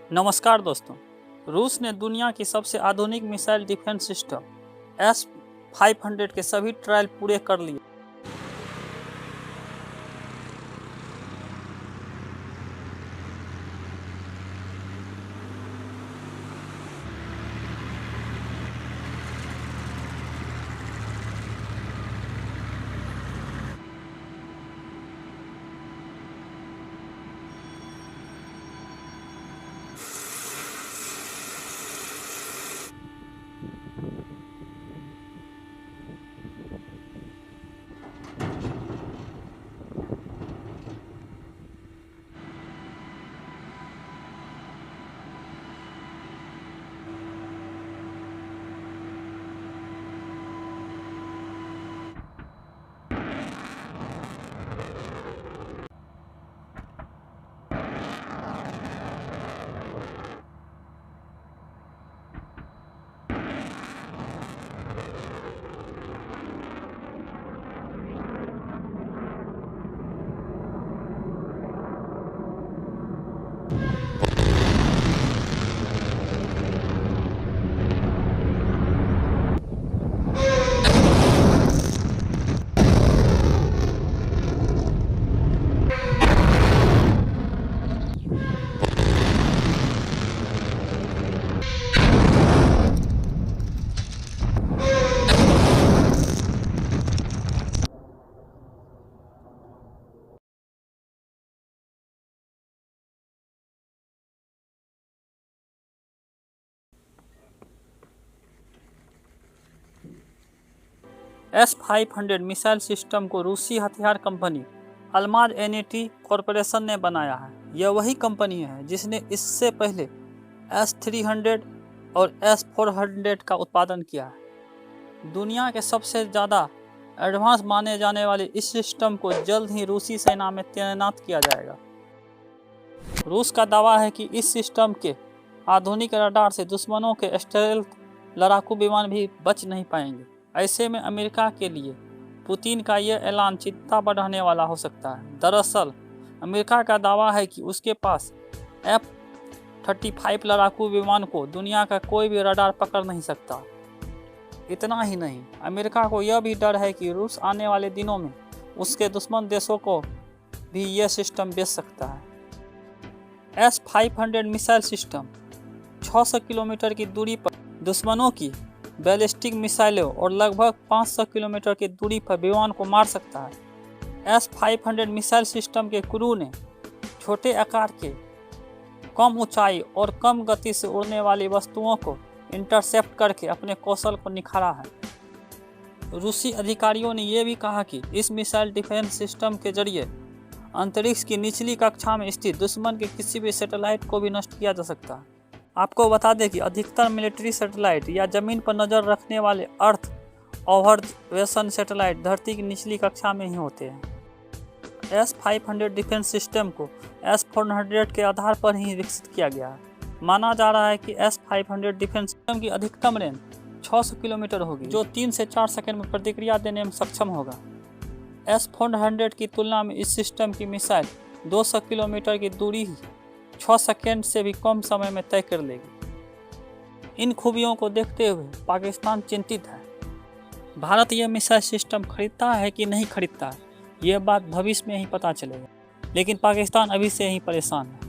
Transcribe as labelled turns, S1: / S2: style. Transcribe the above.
S1: नमस्कार दोस्तों। रूस ने दुनिया की सबसे आधुनिक मिसाइल डिफेंस सिस्टम S-500 के सभी ट्रायल पूरे कर लिए। S-500 मिसाइल सिस्टम को रूसी हथियार कंपनी अल्माज एनईटी कॉरपोरेशन ने बनाया है। यह वही कंपनी है जिसने इससे पहले S-300 और S-400 का उत्पादन किया है। दुनिया के सबसे ज़्यादा एडवांस माने जाने वाले इस सिस्टम को जल्द ही रूसी सेना में तैनात किया जाएगा। रूस का दावा है कि इस सिस्टम के आधुनिक रडार से दुश्मनों के स्टेल्थ लड़ाकू विमान भी बच नहीं पाएंगे। ऐसे में अमेरिका के लिए पुतिन का यह ऐलान चिंता बढ़ाने वाला हो सकता है। दरअसल अमेरिका का दावा है कि उसके पास F-35 लड़ाकू विमान को दुनिया का कोई भी रडार पकड़ नहीं सकता। इतना ही नहीं, अमेरिका को यह भी डर है कि रूस आने वाले दिनों में उसके दुश्मन देशों को भी यह सिस्टम बेच सकता है। S-500 मिसाइल सिस्टम 600 किलोमीटर की दूरी पर दुश्मनों की बैलिस्टिक मिसाइलों और लगभग 500 किलोमीटर की दूरी पर विमान को मार सकता है। S-500 मिसाइल सिस्टम के क्रू ने छोटे आकार के, कम ऊंचाई और कम गति से उड़ने वाली वस्तुओं को इंटरसेप्ट करके अपने कौशल को निखारा है। रूसी अधिकारियों ने यह भी कहा कि इस मिसाइल डिफेंस सिस्टम के जरिए अंतरिक्ष की निचली कक्षा में स्थित दुश्मन के किसी भी सैटेलाइट को भी नष्ट किया जा सकता है। आपको बता दें कि अधिकतर मिलिट्री सैटेलाइट या जमीन पर नज़र रखने वाले अर्थ ऑब्जर्वेशन सैटेलाइट धरती की निचली कक्षा में ही होते हैं। S-500 डिफेंस सिस्टम को S-400 के आधार पर ही विकसित किया गया है। माना जा रहा है कि S-500 डिफेंस सिस्टम की अधिकतम रेंज 600 किलोमीटर होगी, जो 3 से 4 सेकंड में प्रतिक्रिया देने में सक्षम होगा। S-400 की तुलना में इस सिस्टम की मिसाइल 200 किलोमीटर की दूरी ही 6 सेकेंड से भी कम समय में तय कर लेगी। इन खूबियों को देखते हुए पाकिस्तान चिंतित है। भारत यह मिसाइल सिस्टम खरीदता है कि नहीं खरीदता है, यह बात भविष्य में ही पता चलेगा, लेकिन पाकिस्तान अभी से ही परेशान है।